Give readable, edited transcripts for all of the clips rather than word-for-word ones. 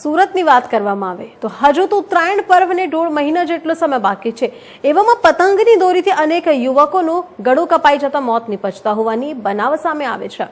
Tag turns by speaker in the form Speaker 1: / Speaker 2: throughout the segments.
Speaker 1: સુરતની વાત કરવામાં આવે તો હજુ તો ઉત્તરાયણ પર્વને 1.5 મહિના જેટલો સમય બાકી છે। એવામાં પતંગની દોરીથી અનેક યુવકોનું ગળું કપાઈ જતા મોત નિપજતા હોવાની બનાવ સામે આવે છે।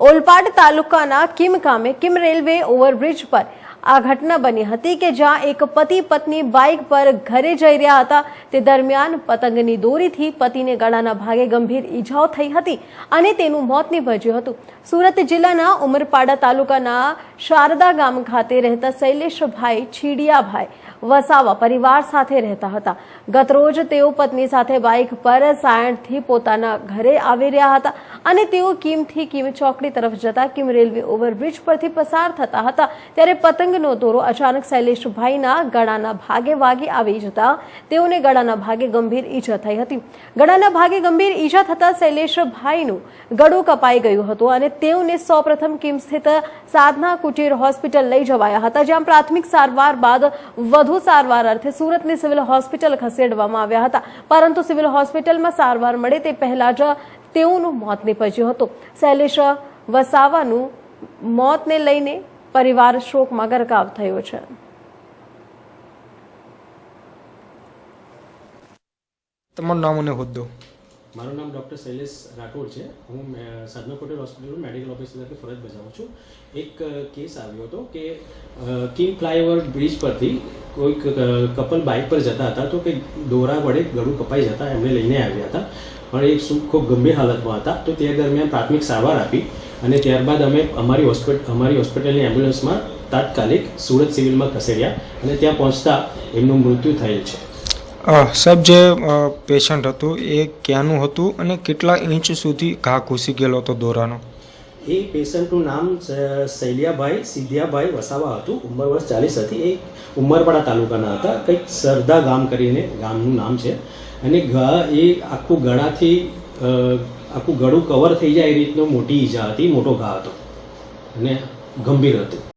Speaker 1: ઓલપાડ તાલુકાના કિમ ગામે કિમ રેલવે ઓવરબ્રિજ પર આ ઘટના બની હતી કે જ્યાં એક પતિ પત્ની બાઇક પર ઘરે જઈ રહ્યા હતા। તે દરમિયાન પતંગની દોરીથી પતિને ગળાના ભાગે ગંભીર ઈજાઓ થઈ હતી અને તેનું મોત નીપજ્યું હતું। સુરત જિલ્લાના ઉમરપાડા તાલુકાના શારદા ગામ ખાતે રહેતા શૈલેષભાઈ છીડિયાભાઈ વસાવા પરિવાર સાથે રહેતા હતા। ગતરોજ તેઓ પત્ની સાથે બાઇક પર સાયણથી પોતાના ઘરે આવી રહ્યા હતા અને તેઓ કિમથી કિમ ચોકડી તરફ જતા કિમ રેલવે ઓવરબ્રિજ પરથી પસાર થતા હતા ત્યારે પતંગનો દોરો અચાનક શૈલેષભાઈના ગળાના ભાગે વાગી આવી જતા તેઓને ગળાના ભાગે ગંભીર ઈજા થઈ હતી। ગળાના ભાગે ગંભીર ઈજા થતા શૈલેષભાઈનું ગળું કપાઈ ગયું હતું અને તેઓને સૌપ્રથમ કિમ સ્થિત સાધના કુટીર હોસ્પિટલ લઈ જવાયા હતા, જ્યાં પ્રાથમિક સારવાર બાદ વધુ સારવાર અર્થે સુરતની સિવિલ હોસ્પિટલ ખસેડવામાં આવ્યા હતા, પરંતુ સિવિલ હોસ્પિટલમાં સારવાર મળે તે પહેલા જ તેઓનું મોત નીપજ્યું હતું। શૈલેષ વસાવાનું મોતને લઈને પરિવાર શોકમાં ગરકાવ થયો છે।
Speaker 2: તમારું નામ અને હોદ્દો?
Speaker 3: મારું નામ ડૉક્ટર શૈલેષ રાઠોડ છે। હું સાધના કોટેલ હોસ્પિટલમાં મેડિકલ ઓફિસર તરીકે ફરજ બજાવું છું। એક કેસ આવ્યો હતો કે કિમ ફ્લાયઓવર બ્રિજ પરથી કોઈક કપલ બાઇક પર જતા હતા તો કે દોરા વડે ગળું કપાઈ જતા એમને લઈને આવ્યા હતા, પણ એ ખૂબ ગંભીર હાલતમાં હતા। તો તે દરમિયાન પ્રાથમિક સારવાર આપી અને ત્યારબાદ અમે અમારી હોસ્પિટલની એમ્બ્યુલન્સમાં તાત્કાલિક સુરત સિવિલમાં ખસેડ્યા અને ત્યાં પહોંચતા એમનું મૃત્યુ થયેલ છે।
Speaker 2: સાહેબ, જે પેશન્ટ હતું એ ક્યાંનું હતું અને કેટલા ઇંચ સુધી ઘા ઘૂસી ગયેલો હતો દોરાનો?
Speaker 3: એ પેશન્ટનું નામ શૈલિયાભાઈ સિદ્ધિયાભાઈ વસાવા હતું। ઉંમર વર્ષ 40 હતી। એ ઉમરપાડા તાલુકાના હતા, કંઈક સરદા ગામ કરીને ગામનું નામ છે। અને એ આખું ગળાથી આખું ગળું કવર થઈ જાય એ રીતનો મોટી ઈજા હતી, મોટો ઘા હતો અને ગંભીર હતું।